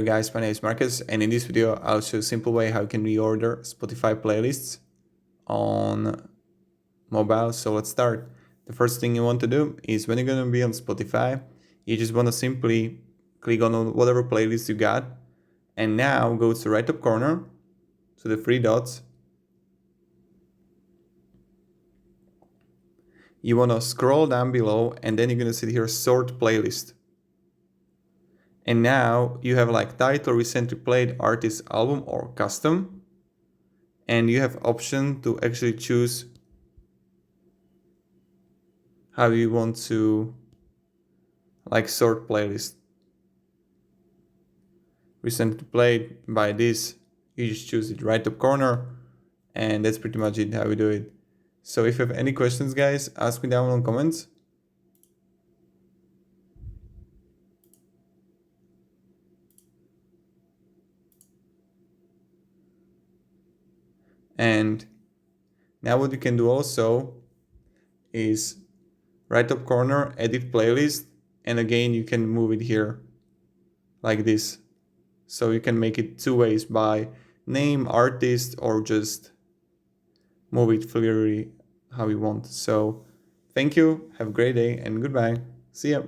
Hello guys, my name is Marcus, and in this video I'll show a simple way how you can reorder Spotify playlists on mobile. So let's start. The first thing you want to do is when you're going to be on Spotify, you just want to simply click on whatever playlist you got, and now go to the right top corner to the three dots. You want to scroll down below, and then you're going to see here sort playlist. And now you have like title, recently played, artist, album, or custom. And you have option to actually choose how you want to like sort playlist. Recently played by this, you just choose it right top corner, and that's pretty much it how we do it. So if you have any questions, guys, ask me down in the comments. And now what you can do also is right top corner, edit playlist, and again you can move it here like this. So you can make it two ways, by name, artist, or just move it freely how you want. So thank you, have a great day, and goodbye. See ya.